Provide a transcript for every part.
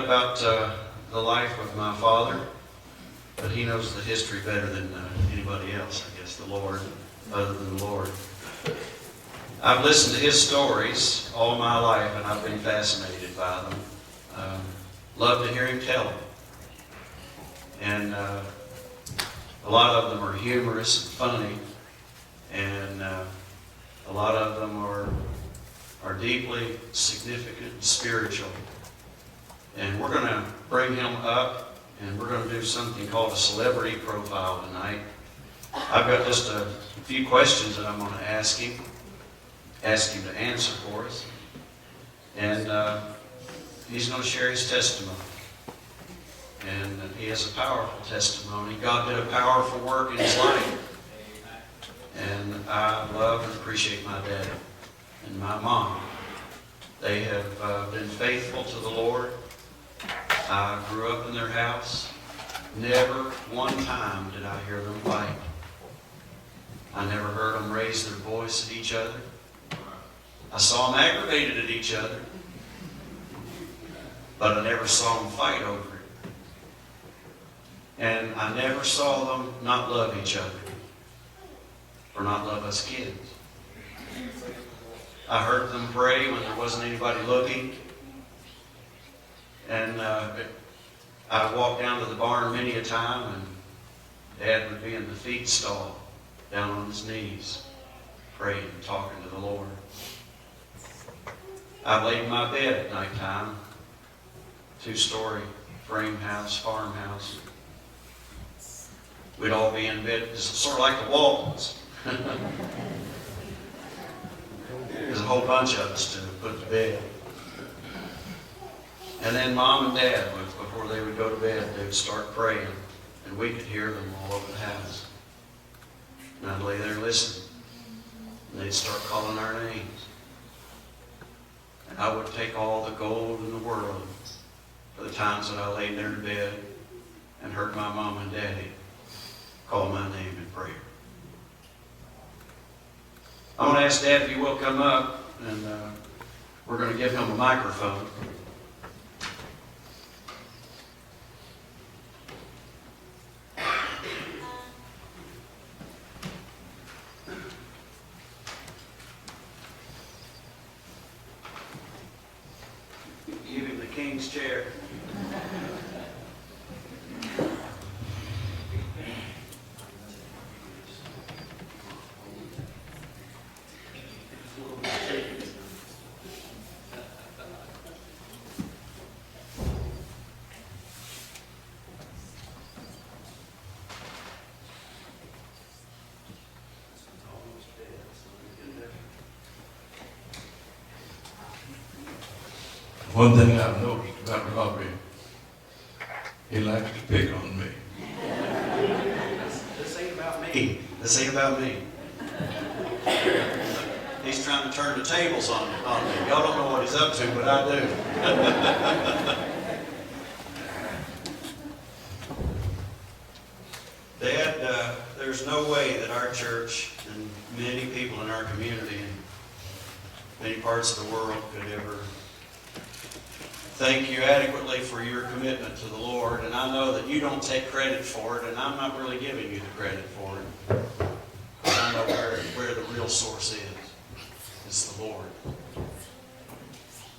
about the life of my father, but he knows the history better than anybody else, I guess, the Lord, other than the Lord. I've listened to his stories all my life, and I've been fascinated by them. Love to hear him tell them. And a lot of them are humorous and funny, and a lot of them are deeply significant and spiritual. And we're going to bring him up, and we're going to do something called a celebrity profile tonight. I've got just a few questions that I'm going to ask him to answer for us. And he's going to share his testimony. And he has a powerful testimony. God did a powerful work in his life. And I love and appreciate my dad and my mom. They have been faithful to the Lord. I grew up in their house. Never one time did I hear them fight. I never heard them raise their voice at each other. I saw them aggravated at each other, but I never saw them fight over it. And I never saw them not love each other or not love us kids. I heard them pray when there wasn't anybody looking. And I walked down to the barn many a time, and Dad would be in the feed stall, down on his knees, praying and talking to the Lord. I laid in my bed at nighttime, 2-story frame house, farmhouse. We'd all be in bed, it's sort of like the Waltons. There's a whole bunch of us to put to bed. And then Mom and Dad, before they would go to bed, they would start praying, and we could hear them all over the house. And I'd lay there listening, and they'd start calling our names. And I would take all the gold in the world for the times that I laid there in bed and heard my Mom and Daddy call my name in prayer. I'm going to ask Dad if he will come up, and we're going to give him a microphone. Give him the king's chair. One thing I've noticed about Robbie, he likes to pick on me. This ain't about me. This ain't about me. He's trying to turn the tables on me. Y'all don't know what he's up to, but I do. Dad, there's no way that our church and many people in our community and many parts of the world could ever thank you adequately for your commitment to the Lord. And I know that you don't take credit for it, and I'm not really giving you the credit for it. But I know where the real source is. It's the Lord.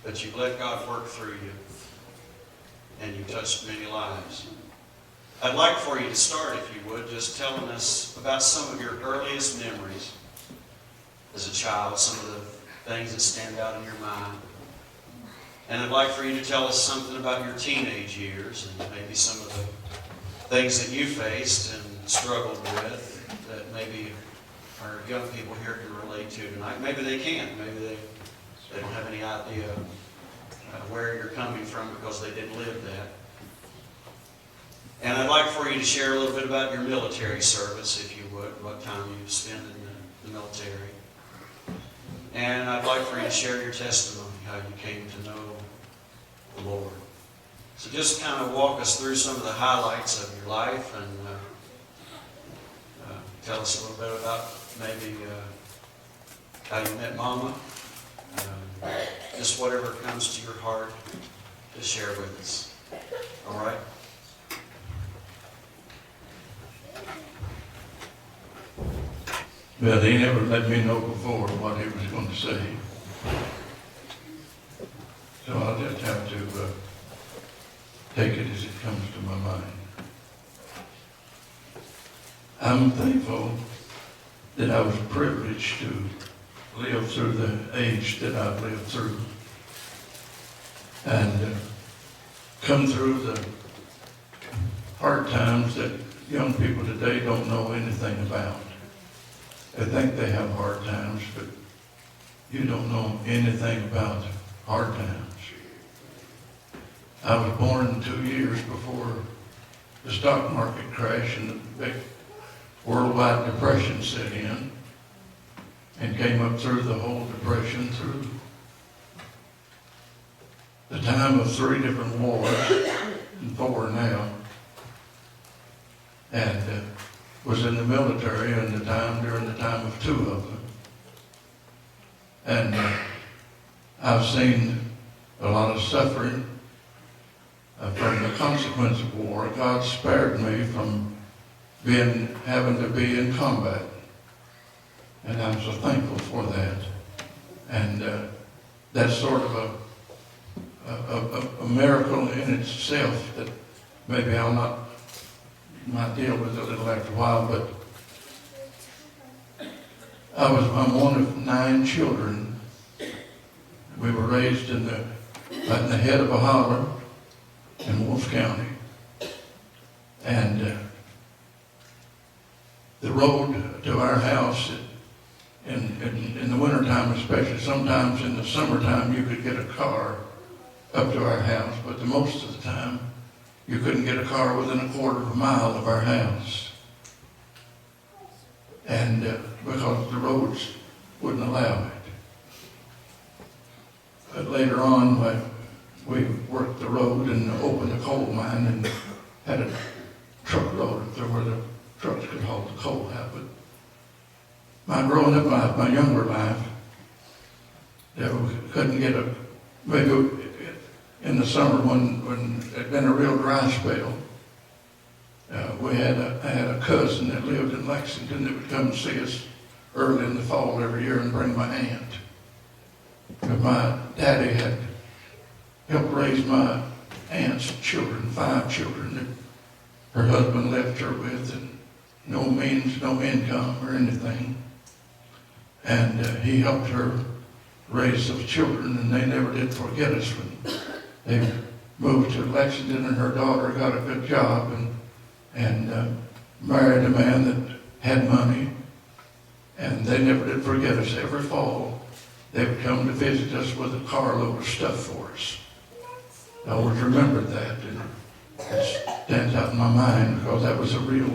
But you've let God work through you, and you've touched many lives. I'd like for you to start, if you would, just telling us about some of your earliest memories as a child, some of the things that stand out in your mind. And I'd like for you to tell us something about your teenage years and maybe some of the things that you faced and struggled with that maybe our young people here can relate to tonight. Maybe they can't. Maybe they don't have any idea where you're coming from because they didn't live that. And I'd like for you to share a little bit about your military service, if you would, what time you spent in the military. And I'd like for you to share your testimony, how you came to know the Lord. So just kind of walk us through some of the highlights of your life and tell us a little bit about maybe how you met Mama. Just whatever comes to your heart to share with us. All right? But he never let me know before what he was going to say. So I'll just have to take it as it comes to my mind. I'm thankful that I was privileged to live through the age that I've lived through and come through the hard times that young people today don't know anything about. They think they have hard times, but you don't know anything about hard times. I was born 2 years before the stock market crash and the big worldwide depression set in, and came up through the whole depression, through the time of 3 different wars, and 4 now, and was in the military during the time of 2 of them. And I've seen a lot of suffering from the consequence of war. God spared me from having to be in combat. And I'm so thankful for that. And that's sort of a miracle in itself that maybe I might deal with a little after a while, but I'm one of 9 children. We were raised in the head of a holler in Wolfe County. And the road to our house in the wintertime especially, sometimes in the summertime you could get a car up to our house, but the most of the time you couldn't get a car within a quarter of a mile of our house. And because the roads wouldn't allow it. But later on, we worked the road and opened a coal mine and had a truck road up there where the trucks could haul the coal out. But my growing up life, my younger life, we couldn't get maybe in the summer when it had been a real dry spell, I had a cousin that lived in Lexington that would come see us early in the fall every year and bring my aunt. But my daddy had helped raise my aunt's children, 5 children that her husband left her with, and no means, no income or anything. And he helped her raise those children, and they never did forget us when they moved to Lexington, and her daughter got a good job and married a man that had money, and they never did forget us. Every fall, they would come to visit us with a carload of stuff for us. I always remembered that, and it stands out in my mind because that was a real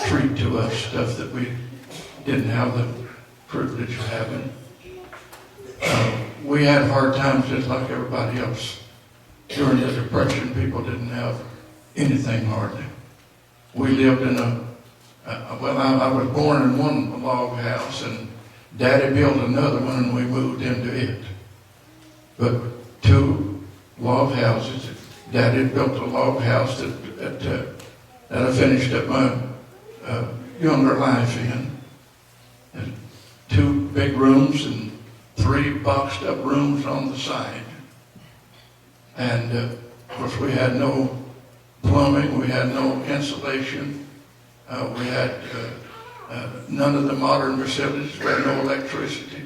treat to us, stuff that we didn't have the privilege of having. We had hard times just like everybody else. During the Depression, people didn't have anything hardly. We lived in I was born in one log house, and Daddy built another one, and we moved into it. But 2 log houses. Daddy built a log house that I finished up my younger life in. And 2 big rooms and 3 boxed up rooms on the side. And of course we had no plumbing, we had no insulation, we had none of the modern facilities, we had no electricity.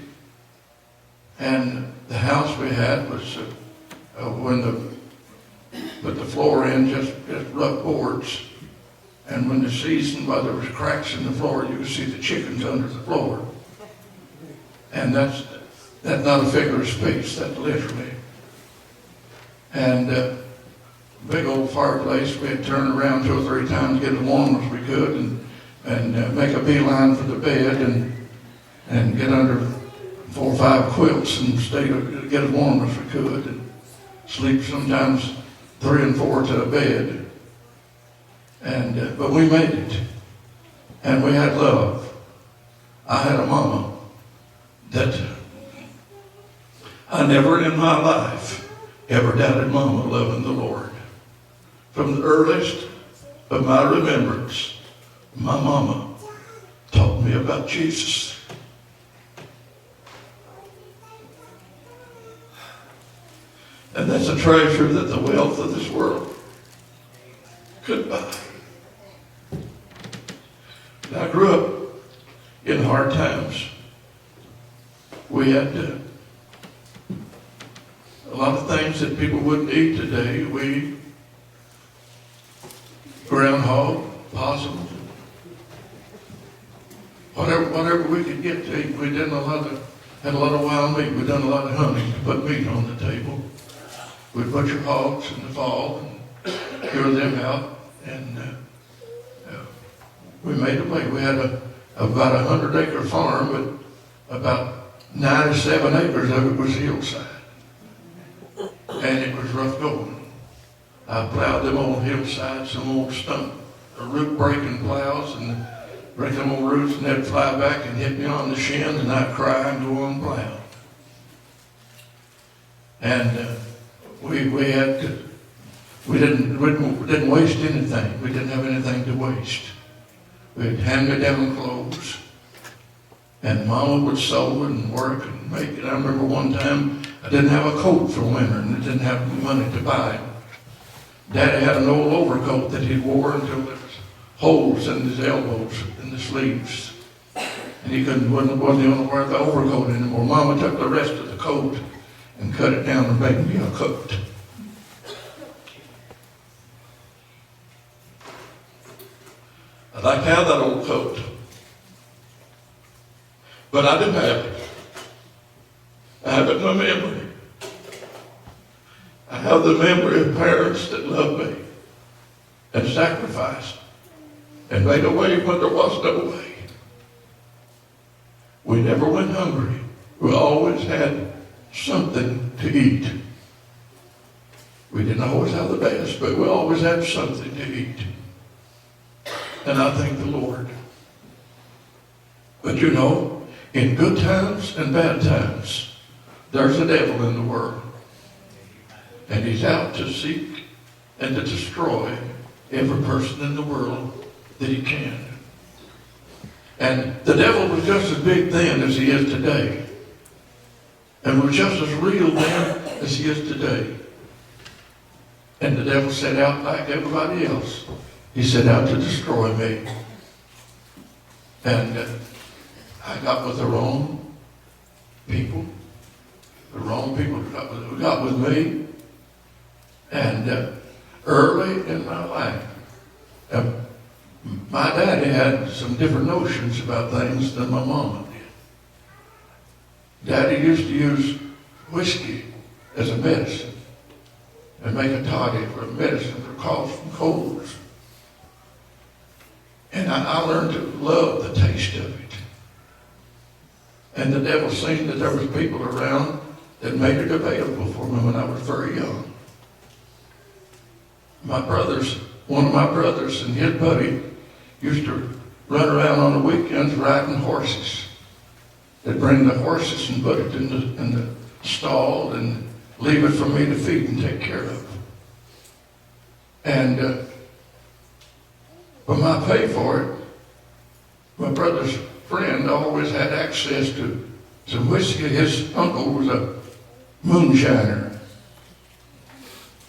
And the house we had was put the floor in, just rough boards. And when the season, while there was cracks in the floor, you could see the chickens under the floor. And that's not a figure of speech, that's literally. And big old fireplace, we had to turn around 2 or 3 times, get as warm as we could, and make a beeline for the bed, and get under 4 or 5 quilts and get as warm as we could, and sleep sometimes 3 and 4 to a bed. And but we made it, and we had love. I had a mama that I never in my life ever doubted Mama loving the Lord. From the earliest of my remembrance, my mama taught me about Jesus. And that's a treasure that the wealth of this world could buy. And I grew up in hard times. We had a lot of things that people wouldn't eat today. We groundhog, possum, whatever we could get to eat. We had a lot of wild meat. We done a lot of hunting to put meat on the table. We'd butcher hogs in the fall and cure them out, and we made a way. We had about a 100-acre farm, but about 97 acres of it was hillside, and it was rough going. I plowed them old hillsides, some old stump, root-breaking plows, and break them old roots, and they'd fly back and hit me on the shin, and I'd cry and go on plow. And we didn't waste anything. We didn't have anything to waste. We had hand-me-down clothes, and Mama would sew and work and make it. I remember one time I didn't have a coat for winter, and I didn't have money to buy it. Daddy had an old overcoat that he wore until there was holes in his elbows and the sleeves, and he wasn't able to wear the overcoat anymore. Mama took the rest of the coat and cut it down and made me a coat. I'd like to have that old coat, but I didn't have it. I have it in my memory. I have the memory of parents that loved me and sacrificed and made a way when there was no way. We never went hungry. We always had something to eat. We didn't always have the best, but we always had something to eat. And I thank the Lord. But you know, in good times and bad times, there's a devil in the world. And he's out to seek and to destroy every person in the world that he can. And the devil was just as big then as he is today. And was just as real then as he is today. And the devil set out like everybody else. He set out to destroy me. And I got with the wrong people. The wrong people got with me. And early in my life, my daddy had some different notions about things than my mama did. Daddy used to use whiskey as a medicine and make a toddy for medicine for coughs and colds. And I learned to love the taste of it. And the devil seen that there was people around that made it available for me when I was very young. One of my brothers and his buddy used to run around on the weekends riding horses. They'd bring the horses and put it in the stall and leave it for me to feed and take care of. And for my pay for it, my brother's friend always had access to some whiskey. His uncle was a moonshiner.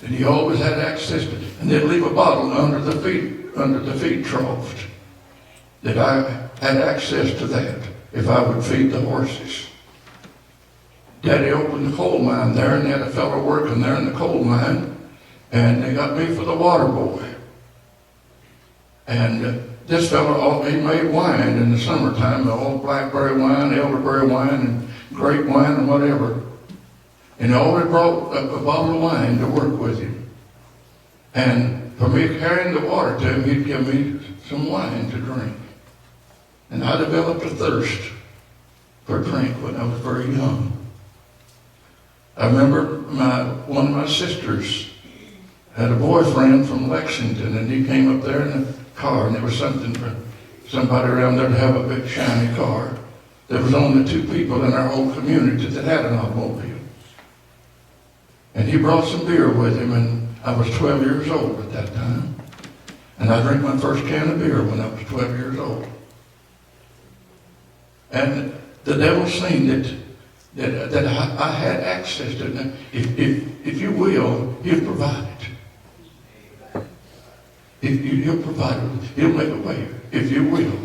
And he always had access to it. And they'd leave a bottle under the feed trough that I had access to that if I would feed the horses. Daddy opened the coal mine there, and they had a fellow working there in the coal mine, and they got me for the water boy. And this fellow, he made wine in the summertime, all blackberry wine, elderberry wine, and grape wine, and whatever. And he always brought a bottle of wine to work with him. And for me carrying the water to him, he'd give me some wine to drink. And I developed a thirst for drink when I was very young. I remember one of my sisters had a boyfriend from Lexington, and he came up there in a car, and there was something for somebody around there to have a big shiny car. There was only 2 people in our whole community that had an automobile. And he brought some beer with him, and I was 12 years old at that time. And I drank my first can of beer when I was 12 years old. And the devil seen that I had access to it. If you will, he'll provide it. He'll provide it. He'll make a way, if you will.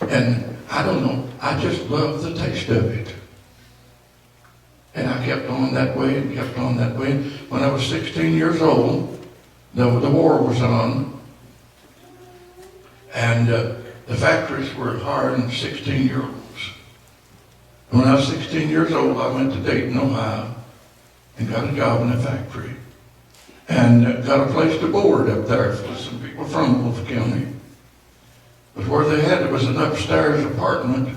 And I don't know, I just love the taste of it. And I kept on that way and kept on that way. When I was 16 years old, the war was on. And the factories were hiring 16-year-olds. When I was 16 years old, I went to Dayton, Ohio, and got a job in a factory. And got a place to board up there with some people from Wolfe County. But where they had it was an upstairs apartment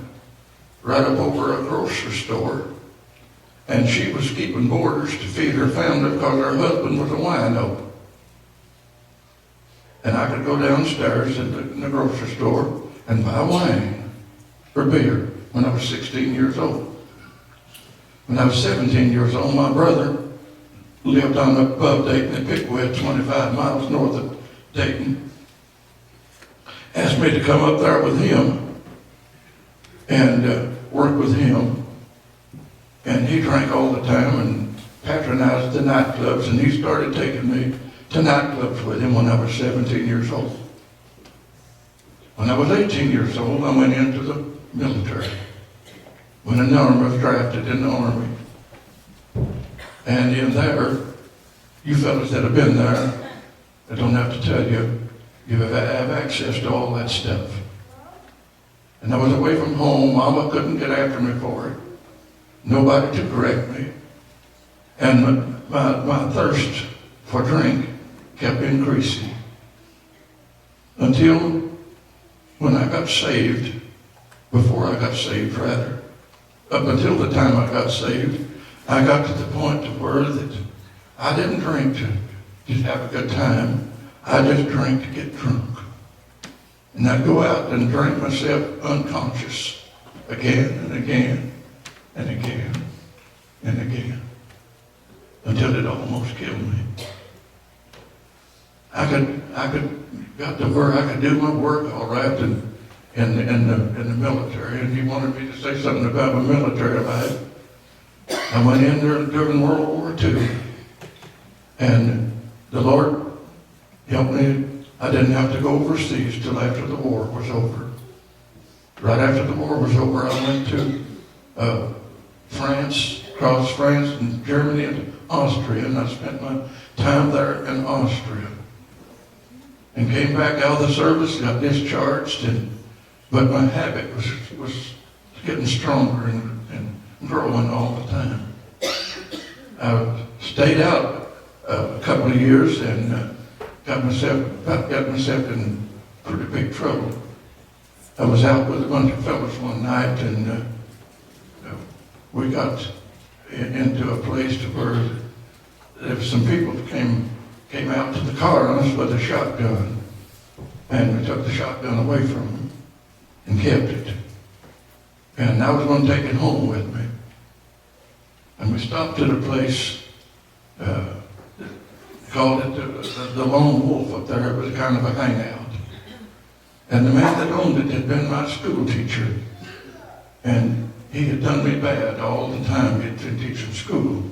right up over a grocery store. And she was keeping boarders to feed her family because her husband was a wino. And I could go downstairs in the grocery store and buy wine or beer when I was 16 years old. When I was 17 years old, my brother lived on above Dayton at Pickwick, 25 miles north of Dayton. Asked me to come up there with him and work with him. And he drank all the time and patronized the nightclubs, and he started taking me to nightclubs with him when I was 17 years old. When I was 18 years old, I went into the military. When an army was drafted in the Army. And in there, you fellas that have been there, I don't have to tell you, you have access to all that stuff. And I was away from home. Mama couldn't get after me for it. Nobody to correct me. And my thirst for drink kept increasing. Until when I got saved, before I got saved rather, up until the time I got saved, I got to the point to where that I didn't drink to just have a good time. I just drank to get drunk. And I'd go out and drink myself unconscious again and again and again and again until it almost killed me. I got to where I could do my work all right in the military, and he wanted me to say something about my military life. I went in there during World War II, and the Lord helped me. I didn't have to go overseas till after the war was over. Right after the war was over, I went to France, across France and Germany and Austria, and I spent my time there in Austria. And came back out of the service, got discharged, but my habit was getting stronger and growing all the time. I stayed out a couple of years and got myself in pretty big trouble. I was out with a bunch of fellas one night, and we got into a place to where there was some people that came out to the car on us with a shotgun, and we took the shotgun away from them and kept it. And I was going to take it home with me. And we stopped at a place, called it the Lone Wolf up there. It was kind of a hangout. And the man that owned it had been my school teacher. And he had done me bad all the time. He'd been teaching school.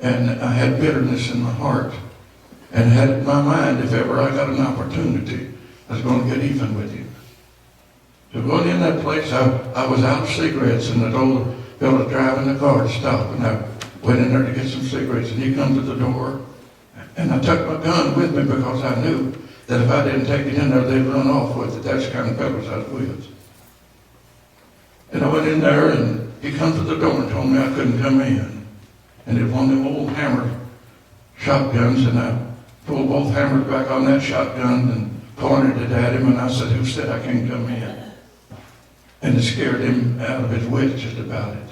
And I had bitterness in my heart. And had it in my mind, if ever I got an opportunity, I was going to get even with him. So going in that place, I was out of cigarettes, and the old fellow driving the car to stop, and I went in there to get some cigarettes, and he come to the door, and I took my gun with me because I knew that if I didn't take it in there, they'd run off with it. That's the kind of fellows I was with. And I went in there, and he come to the door and told me I couldn't come in. And it was one of them old hammer shotguns, and I pulled both hammers back on that shotgun and pointed it at him, and I said, "Who said I can't come in?" And it scared him out of his wits just about it.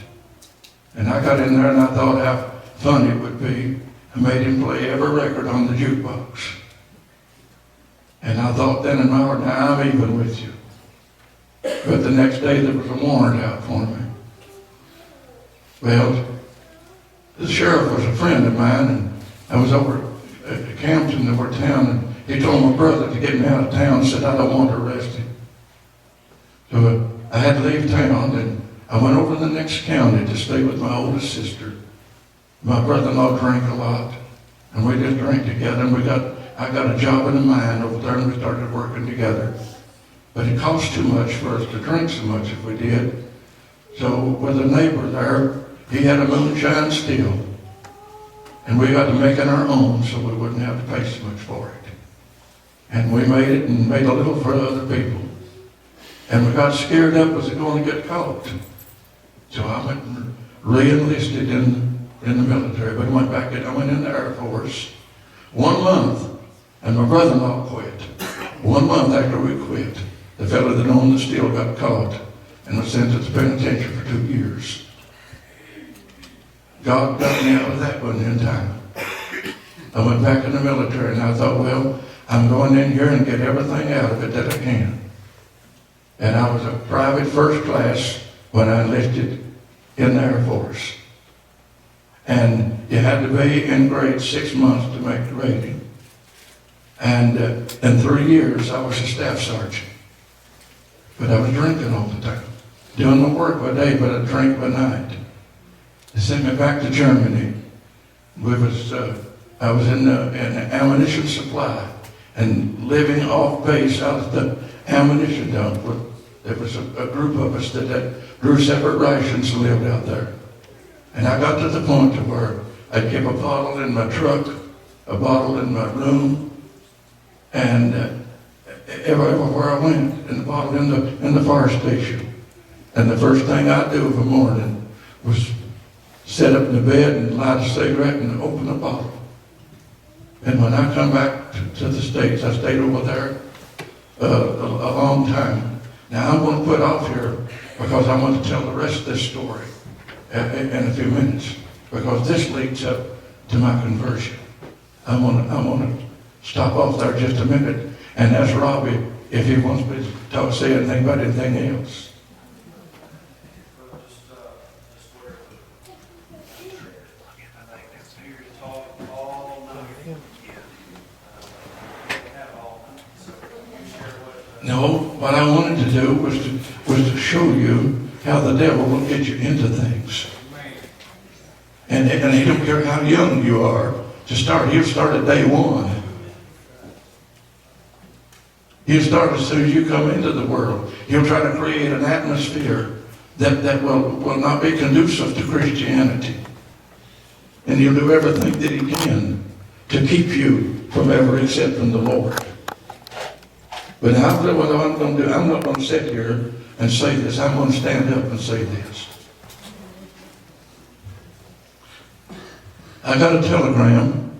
And I got in there and I thought how fun it would be. I made him play every record on the jukebox. And I thought then in my heart, now I'm even with you. But the next day there was a warrant out for me. Well, the sheriff was a friend of mine, and I was over at Campton, over town, and he told my brother to get me out of town, said, I don't want to arrest him. So I had to leave town, and I went over to the next county to stay with my oldest sister. My brother-in-law drank a lot, and we just drank together, and I got a job in the mine over there, and we started working together. But it cost too much for us to drink so much if we did. So with a neighbor there, he had a moonshine still. And we got to make it our own so we wouldn't have to pay so much for it. And we made it and made a little for other people. And we got scared up, was it going to get caught? So I went and re-enlisted in the military, but I went in the Air Force 1 month, and my brother-in-law quit. 1 month after we quit, the fellow that owned the steel got caught and was sent to the penitentiary for 2 years. God got me out of that one in time. I went back in the military, and I thought, well, I'm going in here and get everything out of it that I can. And I was a private first class when I enlisted in the Air Force. And you had to be in grade 6 months to make the rating. And in 3 years, I was a staff sergeant. But I was drinking all the time. Doing my work by day, but I drank by night. They sent me back to Germany. I was in ammunition supply and living off base out of the ammunition dump. There was a group of us that drew separate rations and lived out there. And I got to the point to where I'd keep a bottle in my truck, a bottle in my room, and everywhere I went, and the bottle in the fire station. And the first thing I'd do of a morning was sit up in the bed and light a cigarette and open a bottle. And when I come back to the States, I stayed over there a long time. Now I'm going to put off here because I want to tell the rest of this story in a few minutes, because this leads up to my conversion. I want to stop off there just a minute and ask Robbie if he wants me to say anything about anything else. No, what I wanted to do was to show you how the devil will get you into things. And he don't care how young you are to start. He'll start at day one. He'll start as soon as you come into the world. He'll try to create an atmosphere that will not be conducive to Christianity. And he'll do everything that he can to keep you from ever accepting the Lord. But now, what I'm going to do, I'm not going to sit here and say this. I'm going to stand up and say this. I got a telegram.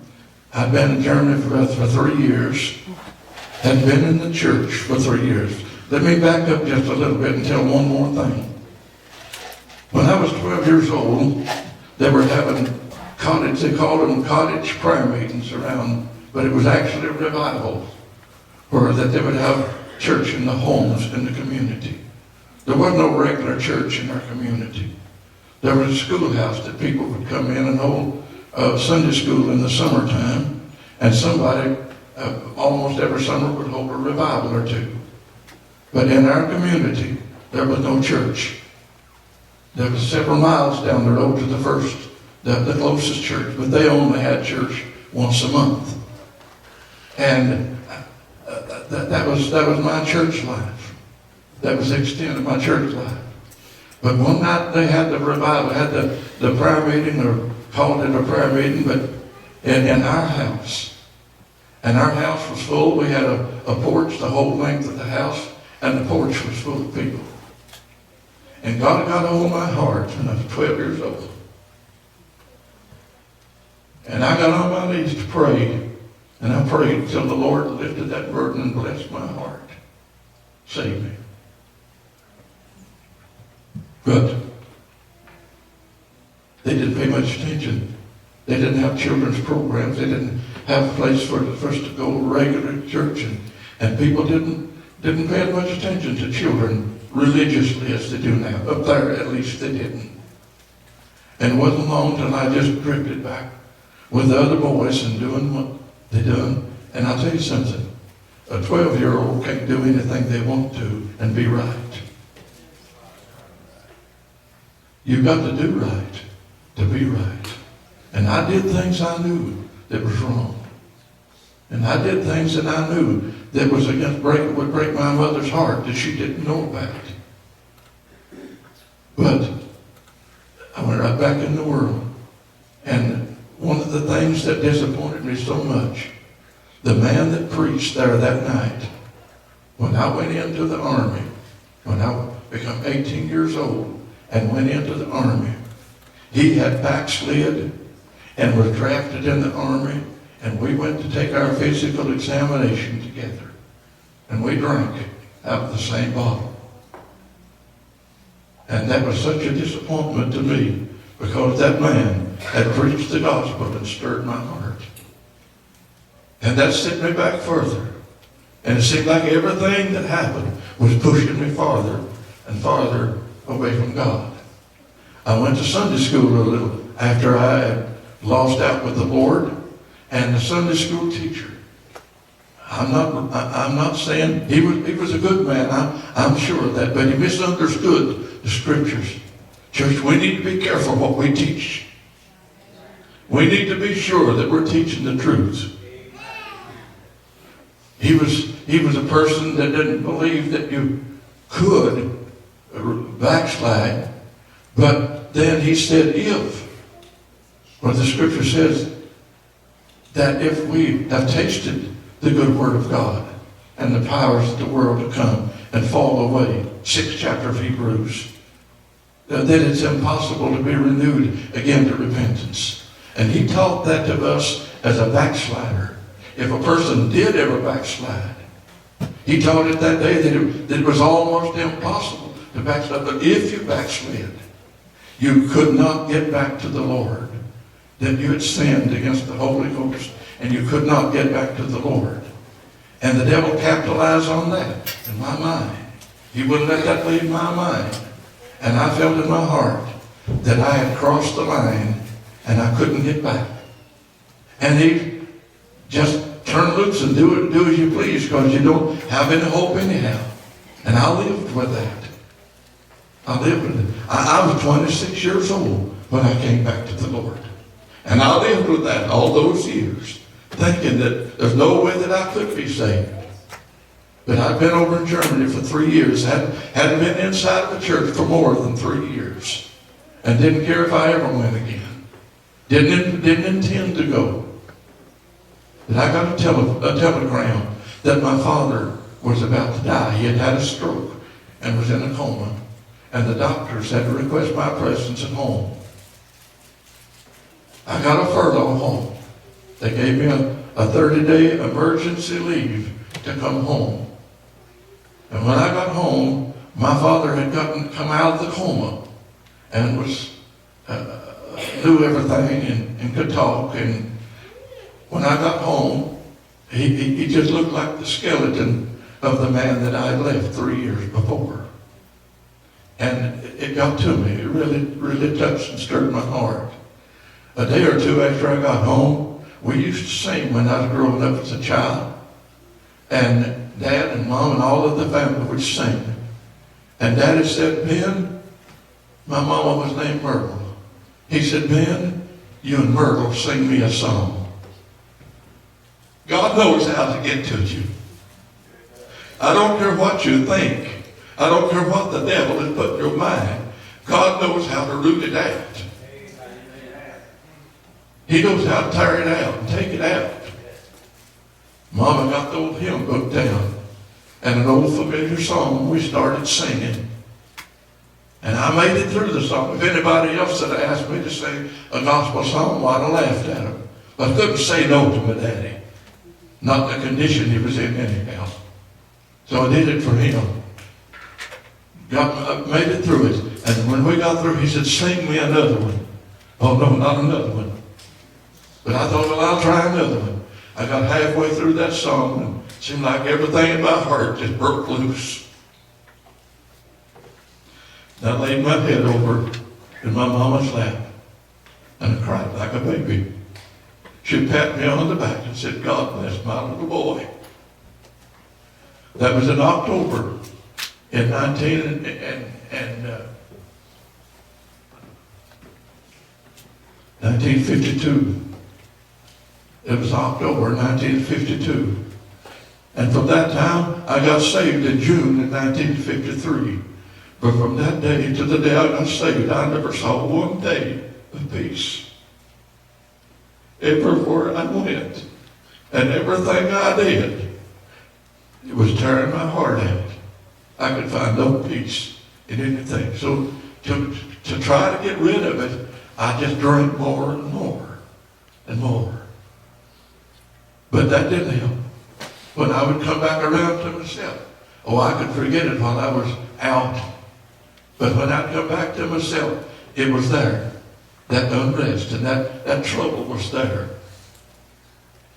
I'd been in Germany for 3 years. Had been in the church for 3 years. Let me back up just a little bit and tell one more thing. When I was 12 years old, they were having cottage, they called them cottage prayer meetings around, but it was actually revivals, where that they would have church in the homes in the community. There was no regular church in our community. There was a schoolhouse that people would come in and hold Sunday school in the summertime, and somebody almost every summer would hold a revival or two. But in our community, there was no church. There was several miles down the road to the closest church, but they only had church once a month. And that was my church life. That was the extent of my church life. But one night they had the revival, had the prayer meeting, or called it a prayer meeting, but in our house. And our house was full. We had a porch the whole length of the house, and the porch was full of people. And God got hold of my heart when I was 12 years old. And I got on my knees to pray. And I prayed until the Lord lifted that burden and blessed my heart. Saved me. But they didn't pay much attention. They didn't have children's programs. They didn't have a place for us to go regular to church. And people didn't pay as much attention to children religiously as they do now. Up there, at least, they didn't. And it wasn't long till I just drifted back with the other boys and doing what they done. And I'll tell you something, a 12-year-old can't do anything they want to and be right. You've got to do right to be right. And I did things I knew that was wrong. And I did things that I knew that was would break my mother's heart that she didn't know about. But I went right back in the world. And one of the things that disappointed me so much, the man that preached there that night, when I went into the army, when I became 18 years old and went into the army, he had backslid and was drafted in the army, and we went to take our physical examination together. And we drank out of the same bottle. And that was such a disappointment to me, because that man had preached the gospel and stirred my heart. And that sent me back further. And it seemed like everything that happened was pushing me farther and farther away from God. I went to Sunday school a little after I had lost out with the Lord, and the Sunday school teacher, I'm not saying he was a good man, I'm sure of that, but he misunderstood the scriptures. Church, we need to be careful what we teach. We need to be sure that we're teaching the truth. He was a person that didn't believe that you could backslide, but then he said if. Well, the scripture says that if we have tasted the good word of God and the powers of the world to come and fall away, 6th chapter of Hebrews, that it's impossible to be renewed again to repentance. And he taught that to us as a backslider. If a person did ever backslide, he taught it that day that it was almost impossible to backslide. But if you backslid, you could not get back to the Lord. That you had sinned against the Holy Ghost, and you could not get back to the Lord. And the devil capitalized on that in my mind. He wouldn't let that leave my mind. And I felt in my heart that I had crossed the line and I couldn't get back. And he just turn loose and do as you please, because you don't have any hope anyhow. And I lived with that. I lived with it. I was 26 years old when I came back to the Lord. And I lived with that all those years, thinking that there's no way that I could be saved. But I'd been over in Germany for 3 years, hadn't been inside of a church for more than 3 years, and didn't care if I ever went again. Didn't intend to go. But I got a telegram that my father was about to die. He had had a stroke and was in a coma, and the doctors had to request my presence at home. I got a furlough home. They gave me a 30-day emergency leave to come home. And when I got home, my father had come out of the coma and was knew everything and could talk. And when I got home, he just looked like the skeleton of the man that I had left 3 years before. And it got to me. It really touched and stirred my heart. A day or two after I got home, we used to sing when I was growing up as a child. And Dad and Mom and all of the family would sing. And Daddy said, Ben, my mama was named Myrtle. He said, Ben, you and Myrtle sing me a song. God knows how to get to you. I don't care what you think. I don't care what the devil has put in your mind. God knows how to root it out. He knows how to tear it out and take it out. Mama got the old hymn book down and an old familiar song we started singing. And I made it through the song. If anybody else had asked me to sing a gospel song, well, I'd have laughed at him. But I couldn't say no to my daddy. Not the condition he was in anyhow. So I did it for him. Made it through it. And when we got through, he said, sing me another one. Oh, no, not another one. But I thought, well, I'll try another one. I got halfway through that song, and it seemed like everything in my heart just broke loose. And I laid my head over in my mama's lap, and I cried like a baby. She'd pat me on the back and said, God bless my little boy. That was in October in 1952. It was October 1952. And from that time, I got saved in June of 1953. But from that day to the day I got saved, I never saw one day of peace. Everywhere I went, and everything I did, it was tearing my heart out. I could find no peace in anything. So to try to get rid of it, I just drank more and more and more. But that didn't help. When I would come back around to myself, I could forget it while I was out. But when I'd come back to myself, it was there. That unrest and that trouble was there.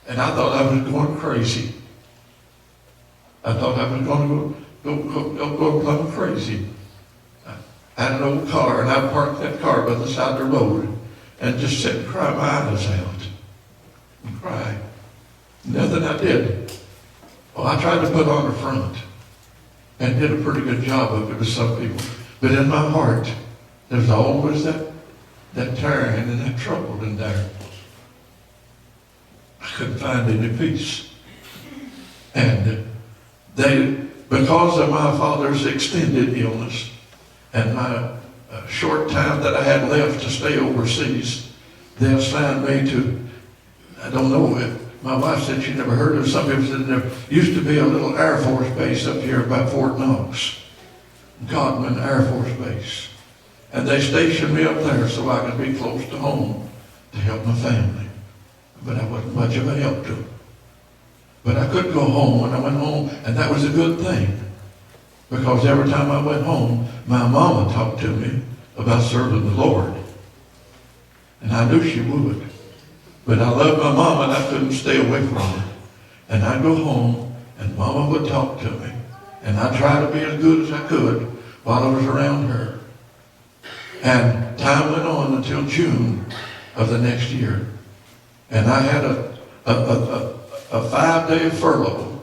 And I thought I was going crazy. I thought I was going to go plumb crazy. I had an old car, and I parked that car by the side of the road and just sit and cry my eyes out. And cry. Nothing I did. I tried to put on a front and did a pretty good job of it with some people. But in my heart, there's always that tearing and that trouble in there. I couldn't find any peace. And because of my father's extended illness and my short time that I had left to stay overseas, they assigned me to, I don't know if, my wife said she never heard of, some people said there used to be a little Air Force base up here by Fort Knox, Godman Air Force Base. And they stationed me up there so I could be close to home to help my family. But I wasn't much of a help to them. But I could go home when I went home, and that was a good thing. Because every time I went home, my mama talked to me about serving the Lord. And I knew she would. But I loved my mama, and I couldn't stay away from her. And I'd go home, and mama would talk to me. And I'd try to be as good as I could while I was around her. And time went on until June of the next year. And I had a 5-day furlough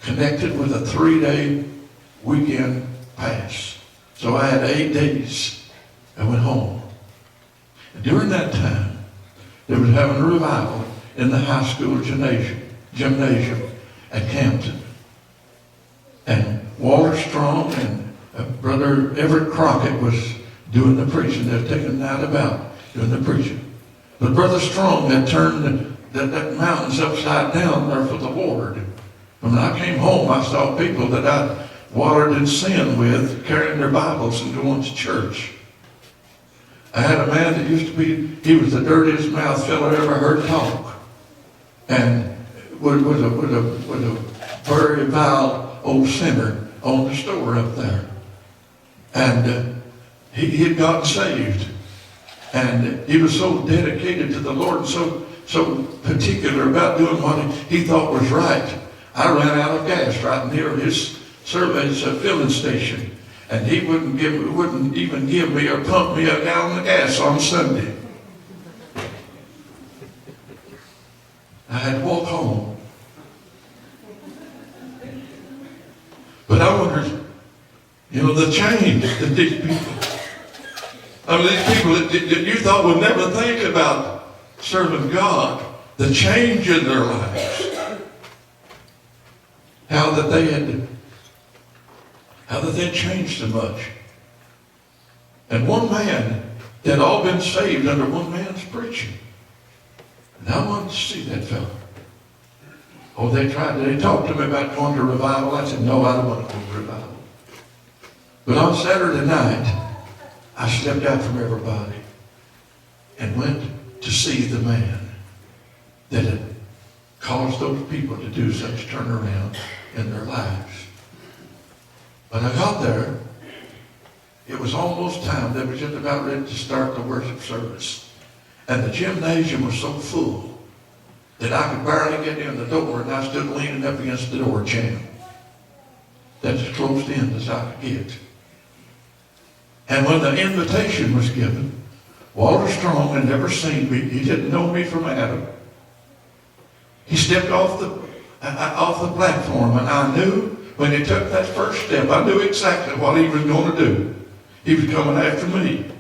connected with a 3-day weekend pass. So I had 8 days. I went home. And during that time, they were having a revival in the high school gymnasium at Campton. And Walter Strong and Brother Everett Crockett was doing the preaching. They were taking the night about doing the preaching. But Brother Strong had turned that mountains upside down there for the Lord. And when I came home, I saw people that I watered in sin with carrying their Bibles and going to church. I had a man that used to be, he was the dirtiest mouth fellow I ever heard talk. And was a very vile old sinner on the store up there. And he had gotten saved. And he was so dedicated to the Lord and so particular about doing what he thought was right. I ran out of gas right near his filling station. And he wouldn't even give me or pump me a gallon of gas on Sunday. I had to walk home. But I wondered, the change that these people, these people that you thought would never think about serving God, the change in their lives. How that they had changed so much. And one man, they had all been saved under one man's preaching. And I wanted to see that fellow. They talked to me about going to revival. I said, no, I don't want to go to revival. But on Saturday night, I stepped out from everybody and went to see the man that had caused those people to do such turnaround in their lives. When I got there, it was almost time. They were just about ready to start the worship service. And the gymnasium was so full that I could barely get in the door, and I stood leaning up against the door jamb. That's as close in as I could get. And when the invitation was given, Walter Strong had never seen me. He didn't know me from Adam. He stepped off the platform, and I knew when he took that first step, I knew exactly what he was going to do. He was coming after me.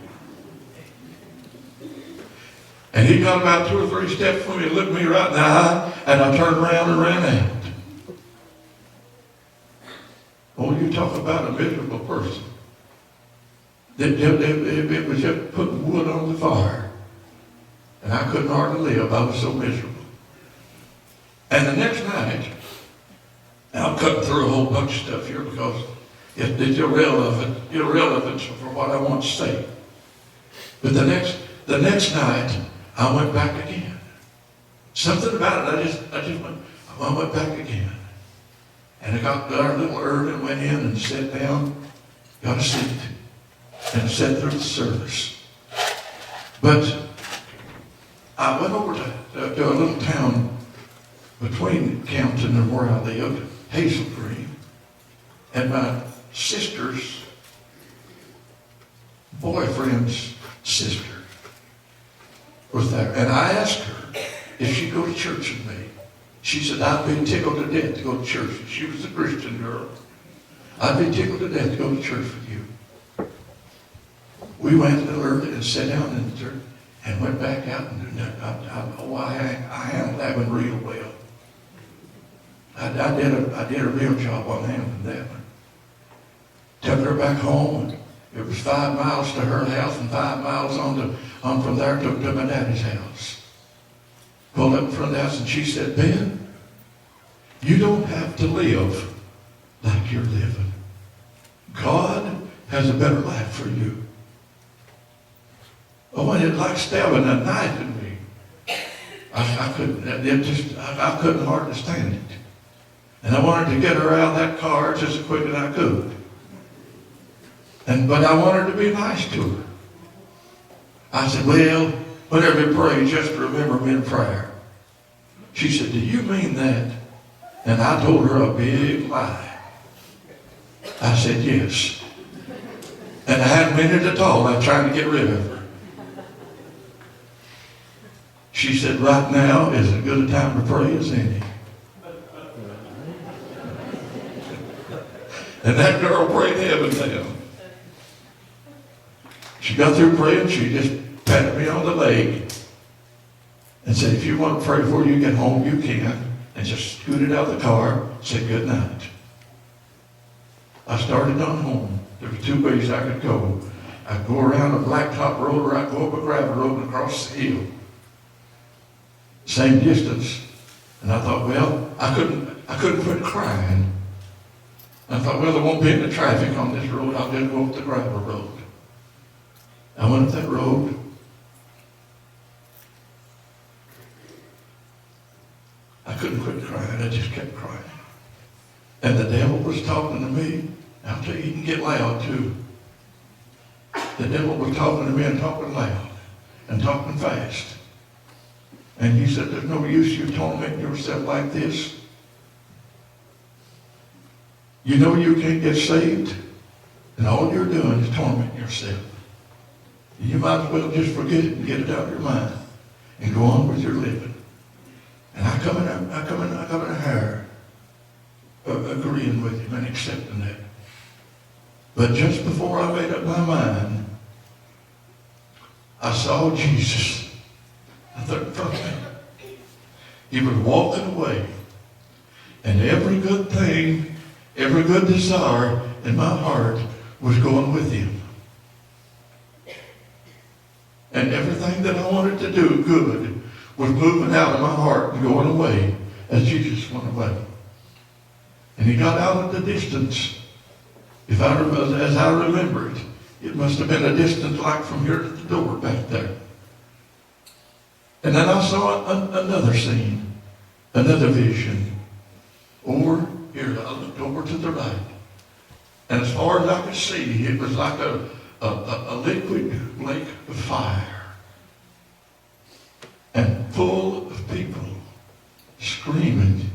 And he got about 2 or 3 steps from me and looked me right in the eye, and I turned around and ran out. Oh, you talk about a miserable person. It was just putting wood on the fire. And I couldn't hardly live. I was so miserable. And the next night, I'm cutting through a whole bunch of stuff here because it's irrelevant for what I want to say. But the next night, I went back again. Something about it, I went back again. And I got there a little early and went in and sat down, got a seat, and sat through the service. But I went over to a little town between Campton and where I lived, Hazel Green, and my sister's boyfriend's sister was there. And I asked her if she'd go to church with me. She said, I'd be tickled to death to go to church. She was a Christian girl. I'd be tickled to death to go to church with you. We went a little early and sat down in the church and went back out and I handled that one real well. I did a real job on handling that one. Took her back home. It was 5 miles to her house and 5 miles on from there to my daddy's house. Pulled up in front of the house and she said, Ben, you don't have to live like you're living. God has a better life for you. Oh, and it like stabbing a knife in me. I couldn't hardly stand it. And I wanted to get her out of that car just as quick as I could. But I wanted to be nice to her. I said, well, whenever you pray, just remember me in prayer. She said, do you mean that? And I told her a big lie. I said, yes. And I hadn't meant it at all. I was trying to get rid of her. She said, right now is as good a time to pray as any. And that girl prayed heaven down. She got through praying, she just patted me on the leg and said, if you want to pray before you get home, you can. And just scooted out of the car, said good night. I started on home. There were 2 ways I could go. I'd go around a blacktop road or I'd go up a gravel road and across the hill. Same distance. And I thought, well, I couldn't quit crying. I thought, well, there won't be any traffic on this road. I'll just go up the gravel road. I went up that road. I couldn't quit crying. I just kept crying. And the devil was talking to me. I'll tell you, he can get loud too. The devil was talking to me and talking loud and talking fast. And he said, there's no use you tormenting yourself like this. You know you can't get saved, and all you're doing is tormenting yourself. You might as well just forget it and get it out of your mind and go on with your living. And I come in here agreeing with him and accepting that. But just before I made up my mind, I saw Jesus. I thought in front of me. He was walking away. And every good thing, every good desire in my heart was going with him. And everything that I wanted to do good was moving out of my heart and going away as Jesus went away. And he got out at the distance. As I remember it, it must have been a distance like from here to the door back there. And then I saw another scene, another vision. Over here, I looked over to the right. And as far as I could see, it was like a liquid lake of fire. And full of people screaming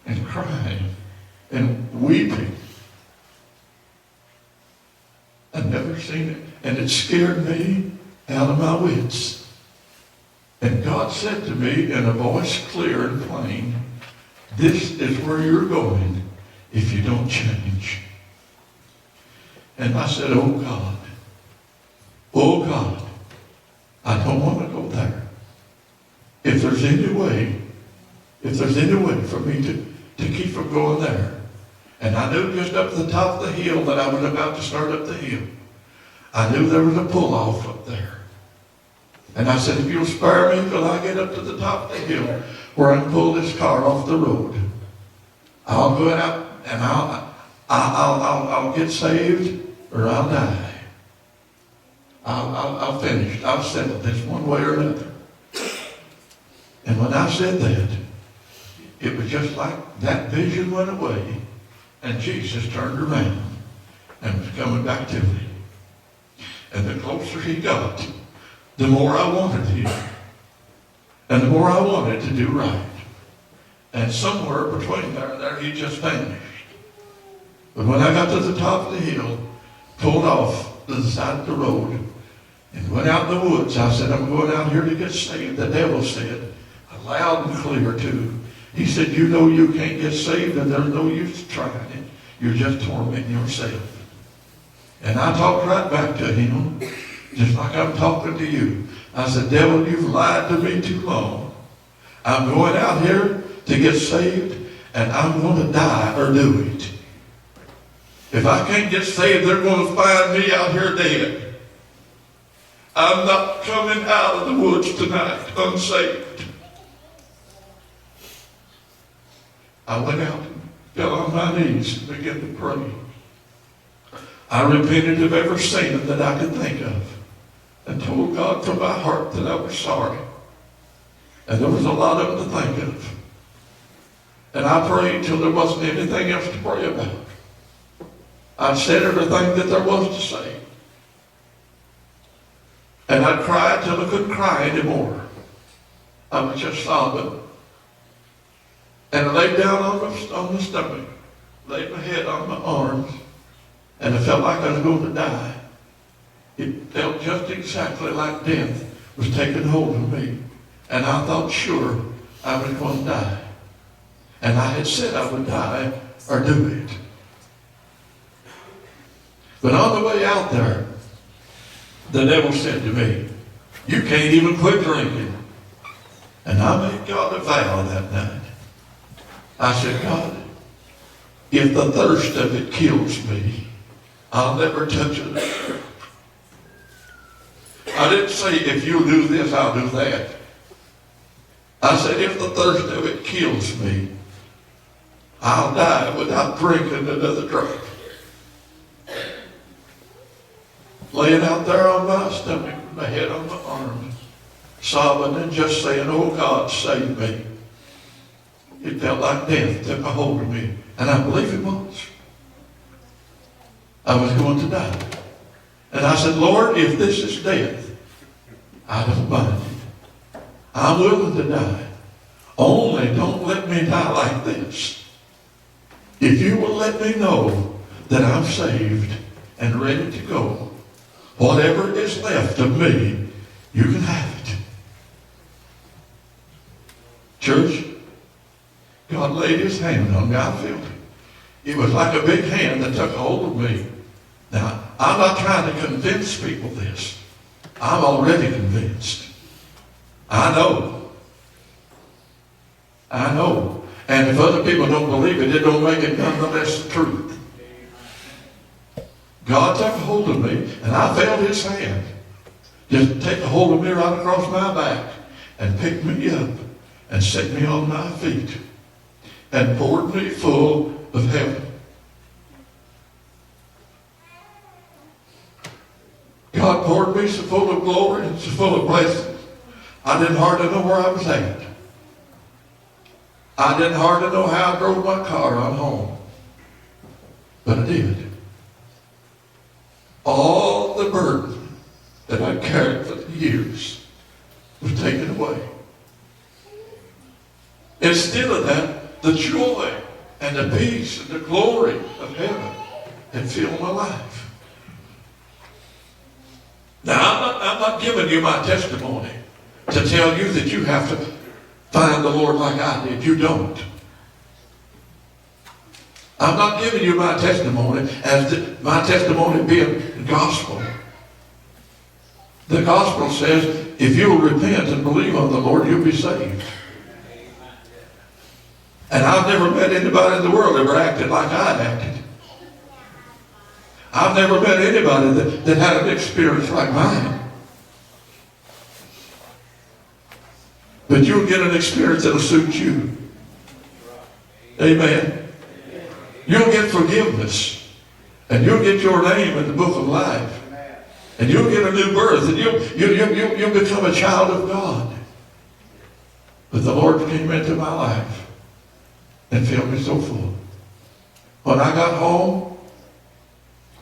and crying and weeping. I'd never seen it. And it scared me out of my wits. And God said to me in a voice clear and plain, this is where you're going if you don't change. And I said, oh God, I don't want to go there. If there's any way for me to keep from going there. And I knew just up the top of the hill that I was about to start up the hill. I knew there was a pull-off up there. And I said, if you'll spare me till I get up to the top of the hill where I can pull this car off the road, I'll go out and I'll get saved or I'll die. I'll finish. I'll settle this one way or another. And when I said that, it was just like that vision went away and Jesus turned around and was coming back to me. And the closer he got, the more I wanted him. And the more I wanted to do right. And somewhere between there he just vanished. But when I got to the top of the hill, pulled off to the side of the road, and went out in the woods, I said, I'm going out here to get saved. The devil said, loud and clear too, he said, you know you can't get saved and there's no use trying it. You're just tormenting yourself. And I talked right back to him, just like I'm talking to you. I said, devil, you've lied to me too long. I'm going out here to get saved and I'm going to die or do it. If I can't get saved, they're going to find me out here dead. I'm not coming out of the woods tonight unsaved. I went out and fell on my knees and began to pray. I repented of every sin that I could think of and told God from my heart that I was sorry. And there was a lot of them to think of. And I prayed till there wasn't anything else to pray about. I'd said everything that there was to say. And I'd cried till I couldn't cry anymore. I was just sobbing. And I laid down on the stomach, laid my head on my arms, and I felt like I was going to die. It felt just exactly like death was taking hold of me. And I thought sure I was going to die. And I had said I would die or do it. But on the way out there, the devil said to me, you can't even quit drinking. And I made God a vow that night. I said, God, if the thirst of it kills me, I'll never touch it. I didn't say, if you'll do this, I'll do that. I said, if the thirst of it kills me, I'll die without drinking another drink. Laying out there on my stomach, my head on my arms, sobbing and just saying, oh God, save me. It felt like death took a hold of me. And I believe it was. I was going to die. And I said, Lord, if this is death, I don't mind it. I'm willing to die. Only don't let me die like this. If you will let me know that I'm saved and ready to go, whatever is left of me, you can have it. Church, God laid his hand on me. I felt it. It was like a big hand that took hold of me. Now, I'm not trying to convince people this. I'm already convinced. I know. And if other people don't believe it, it don't make it nonetheless the truth. God took a hold of me, and I felt his hand just take a hold of me right across my back and pick me up and set me on my feet and poured me full of heaven. God poured me so full of glory and so full of blessings. I didn't hardly know where I was at. I didn't hardly know how I drove my car on home. But I did. All the burden that I carried for years was taken away. Instead of that, the joy and the peace and the glory of heaven had filled my life. Now, I'm not giving you my testimony to tell you that you have to find the Lord like I did. You don't. I'm not giving you my testimony as my testimony being the gospel. The gospel says, if you'll repent and believe on the Lord, you'll be saved. And I've never met anybody in the world ever acted like I acted. I've never met anybody that had an experience like mine. But you'll get an experience that'll suit you. Amen. You'll get forgiveness. And you'll get your name in the book of life. And you'll get a new birth. And you'll become a child of God. But the Lord came into my life and filled me so full. When I got home,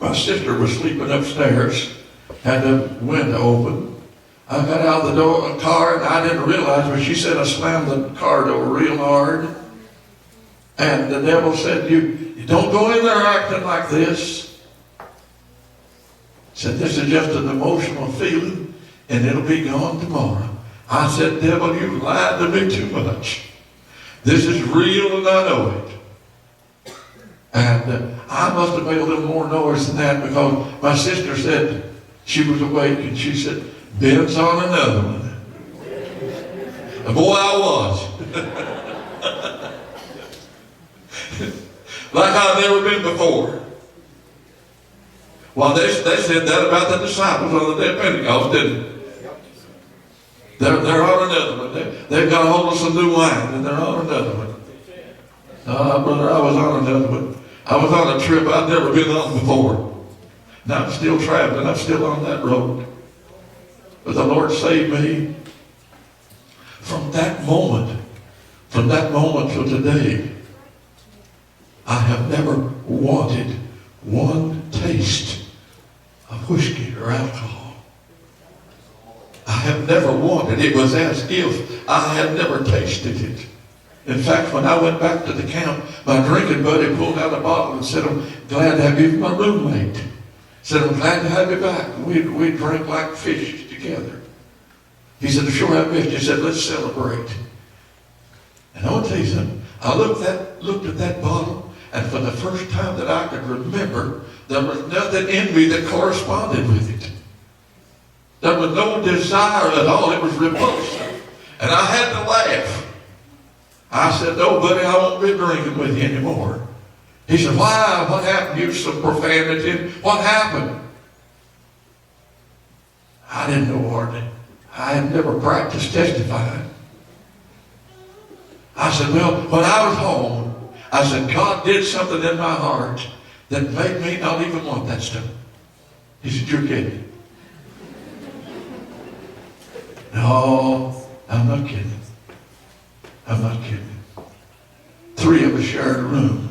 my sister was sleeping upstairs, had the window open. I got out of the car, and I didn't realize, but she said I slammed the car door real hard. And the devil said, you don't go in there acting like this. Said, this is just an emotional feeling, and it'll be gone tomorrow. I said, devil, you lied to me too much. This is real, and I know it. And I must have made a little more noise than that, because my sister said she was awake, and she said, Ben's on another one. And boy, I was. Like I've never been before. Well, they said that about the disciples on the day of Pentecost, didn't they? They're on another one. They've got a hold of some new wine, and they're on another one. Brother, I was on another one. I was on a trip I'd never been on before. And I'm still traveling. I'm still on that road. But the Lord saved me from that moment. From that moment till today, I have never wanted one taste of whiskey or alcohol. I have never wanted. It was as if I had never tasted it. In fact, when I went back to the camp, my drinking buddy pulled out a bottle and said, I'm glad to have you, my roommate. Said, I'm glad to have you back. We drank like fish together. He said, I sure have missed you. He said, let's celebrate. And I want to tell you something. I looked at that bottle, and for the first time that I could remember, there was nothing in me that corresponded with it. There was no desire at all. It was repulsive. And I had to laugh. I said, no, buddy, I won't be drinking with you anymore. He said, why? What happened? You some profanity. What happened? I didn't know hardly. I had never practiced testifying. I said, well, when I was home, I said, God did something in my heart that made me not even want that stuff. He said, you're kidding. No, I'm not kidding. I'm not kidding. 3 of us shared a room.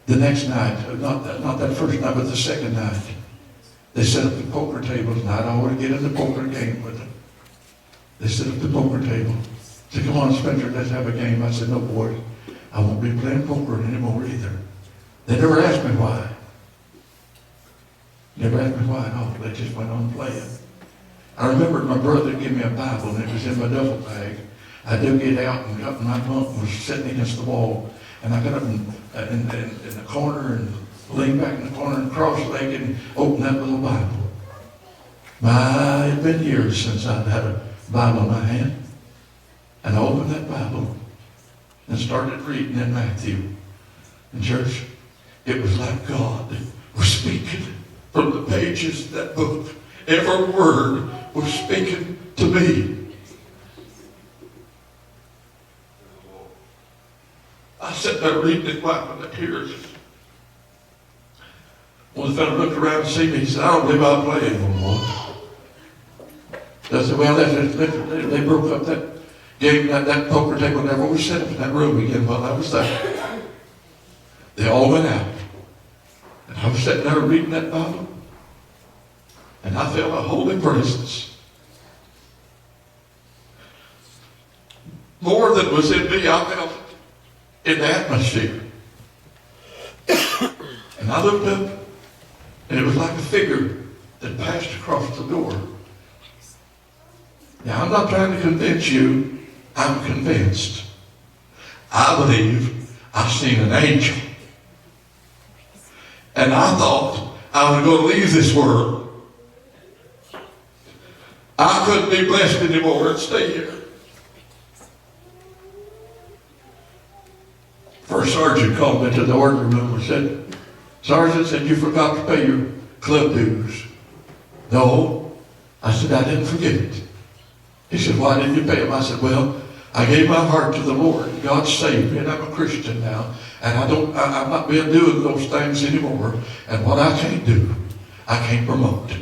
The next night, not that first night, but the second night, they set up the poker tables, and I'd already get in the poker game with them. They set up the poker table. Said, come on, Spencer, let's have a game. I said, no, boys, I won't be playing poker anymore either. They never asked me why. Never asked me why at all. They just went on playing. I remembered my brother gave me a Bible, and it was in my duffel bag. I dug it out, and my bunk was sitting against the wall. And I got up in the corner and leaned back in the corner and cross-legged and opened that little Bible. It had been years since I'd had a Bible in my hand. And I opened that Bible and started reading in Matthew. In church, it was like God was speaking from the pages of that book. Every word was speaking to me. I sat there reading it, wiping the tears. Well, the fellow looked around and see me. He said, I don't believe I'll play anymore. I said, well, they broke up that game, that poker table never was set up in that room again while I was there. They all went out. And I was sitting there reading that Bible. And I felt a holy presence. More than was in me, I felt in the atmosphere. And I looked up, and it was like a figure that passed across the door. Now, I'm not trying to convince you. I'm convinced. I believe I've seen an angel. And I thought I was going to leave this world. I couldn't be blessed anymore and stay here. First sergeant called me to the order room and said, Sergeant said, you forgot to pay your club dues. No. I said, I didn't forget it. He said, why didn't you pay them? I said, well, I gave my heart to the Lord. God saved me, and I'm a Christian now. And I'm not being doing those things anymore. And what I can't do, I can't promote.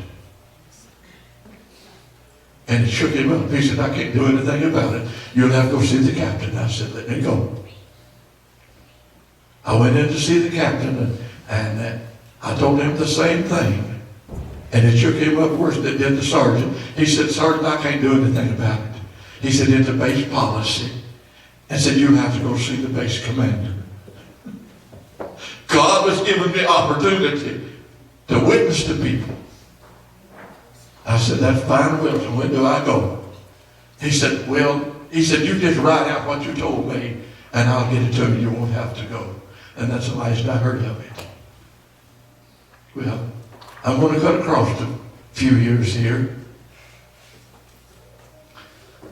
And it shook him up. He said, I can't do anything about it. You'll have to go see the captain. I said, let me go. I went in to see the captain, and I told him the same thing. And it shook him up worse than it did the sergeant. He said, Sergeant, I can't do anything about it. He said, it's a base policy. And said, you have to go see the base commander. God was giving me opportunity to witness to people. I said, that's fine, Wilson. When do I go? He said, you just write out what you told me, and I'll get it to you. You won't have to go. And that's the last I heard of it. Well, I'm going to cut across a few years here.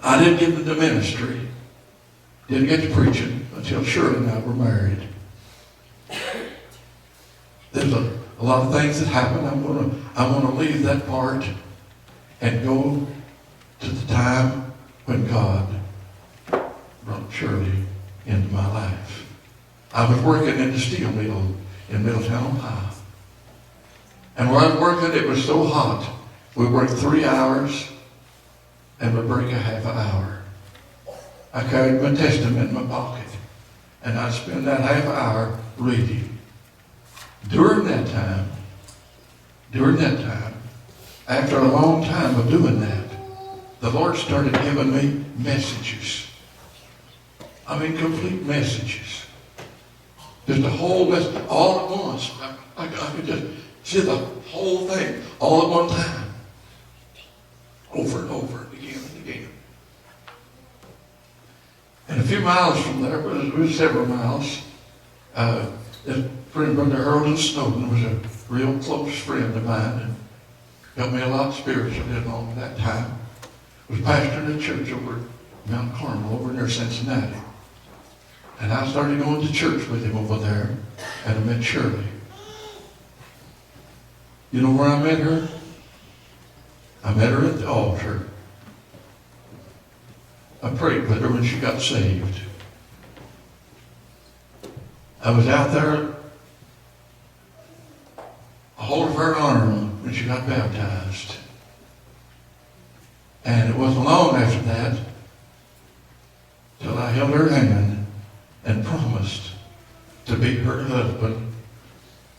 I didn't get into ministry, didn't get to preaching until Shirley and I were married. There's a lot of things that happened. I'm going to leave that part and go to the time when God brought Shirley into my life. I was working in the steel mill in Middletown, Ohio. And where I was working, it was so hot. We worked 3 hours and would break a half an hour. I carried my Testament in my pocket, and I'd spend that half an hour reading. During that time, after a long time of doing that, the Lord started giving me messages. I mean, complete messages. Just a whole message, all at once. I could just see the whole thing all at one time. Over and over, again and again. And a few miles from there, it was several miles, this friend, Brother Harold Snowden, was a real close friend of mine and helped me a lot spiritually along that time. Was pastoring a church over at Mount Carmel, over near Cincinnati. And I started going to church with him over there, and I met Shirley. You know where I met her? I met her at the altar. I prayed with her when she got saved. I was out there, a hold of her arm when she got baptized. And it wasn't long after that till I held her hand and promised to be her husband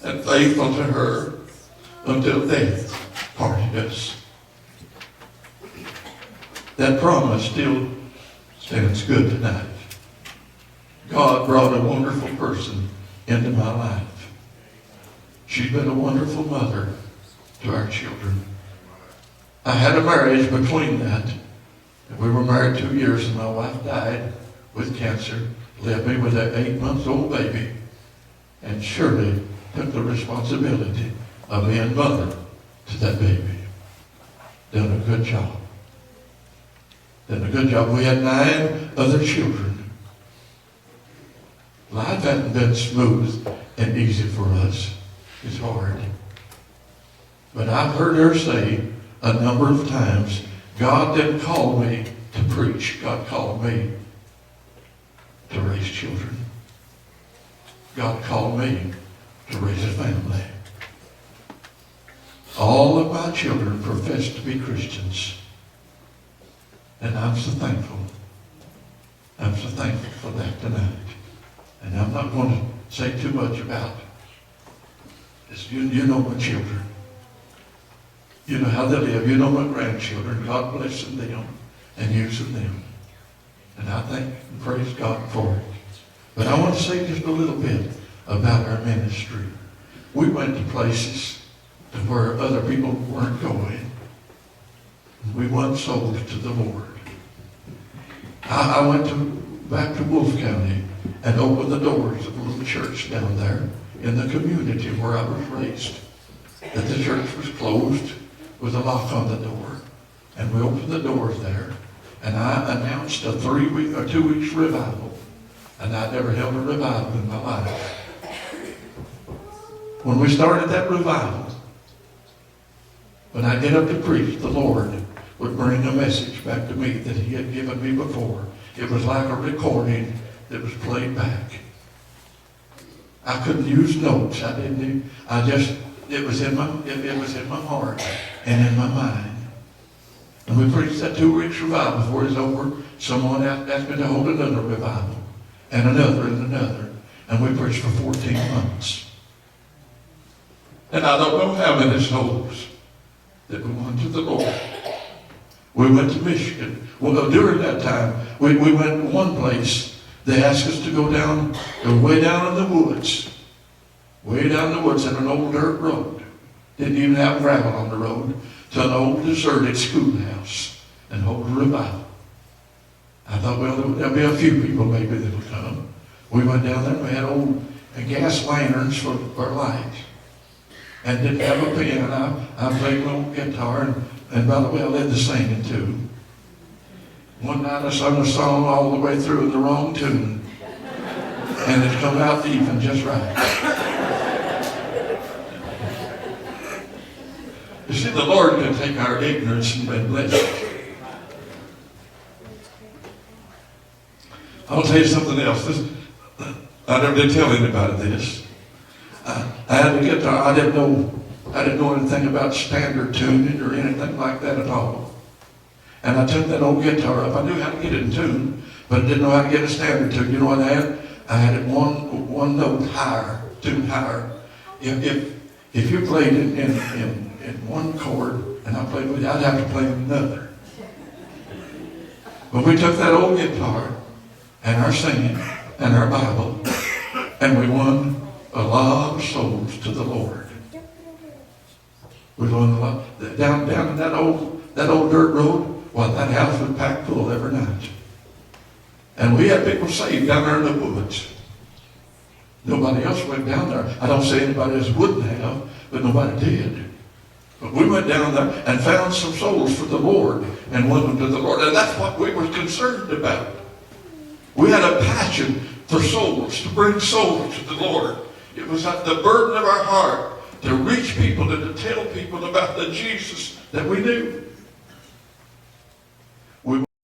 and faithful to her until death parted us. That promise still stands good tonight. God brought a wonderful person into my life. She's been a wonderful mother to our children. I had a marriage between that. We were married 2 years and my wife died with cancer, left me with an 8-month-old baby, and Shirley took the responsibility of being mother to that baby. Done a good job. Done a good job. We had 9 other children. Life hasn't been smooth and easy for us. It's hard. But I've heard her say a number of times, God didn't call me to preach. God called me to raise children. God called me to raise a family. All of my children profess to be Christians. And I'm so thankful. I'm so thankful for that tonight. And I'm not going to say too much about this. You know my children. You know how they live. You know my grandchildren. God blessing them and using them. And I thank and praise God for it. But I want to say just a little bit about our ministry. We went to places to where other people weren't going. We won souls to the Lord. I went back to Wolfe County and opened the doors of a little church down there in the community where I was raised. That the church was closed with a lock on the door. And we opened the doors there, and I announced a 3-week or 2 weeks revival. And I'd never held a revival in my life. When we started that revival, when I get up to preach, the Lord would bring a message back to me that he had given me before. It was like a recording that was played back. I couldn't use notes. It was in my heart and in my mind. And we preached that 2 weeks revival. Before it was over, someone asked me to hold another revival, and another and another. And we preached for 14 months. And I don't know how many souls that we won to the Lord. We went to Michigan. Well, during that time, we went to one place. They asked us to go down, way down in the woods. Way down in the woods on an old dirt road. Didn't even have gravel on the road. To an old deserted schoolhouse and hold a revival. I thought, well, there'll be a few people maybe that'll come. We went down there and we had old gas lanterns for light. And didn't have a piano. I played my own guitar, and by the way, I led the singing too. One night I sung a song all the way through in the wrong tune, and it come out even just right. You see, the Lord can take our ignorance and bless it. I'll tell you something else. I never did tell anybody this. I had a guitar. I didn't know anything about standard tuning or anything like that at all. And I took that old guitar up. I knew how to get it in tune, but I didn't know how to get a standard tune. You know what I had? I had it one note higher, tuned higher. If you played in one chord and I played with you, I'd have to play another. But we took that old guitar and our singing and our Bible, and we won a lot of souls to the Lord. We won a lot. Down in that old dirt road, well, that house was packed full every night. And we had people saved down there in the woods. Nobody else went down there. I don't say anybody else wouldn't have, but nobody did. But we went down there and found some souls for the Lord and won them to the Lord. And that's what we were concerned about. We had a passion for souls, to bring souls to the Lord. It was at the burden of our heart to reach people and to tell people about the Jesus that we knew.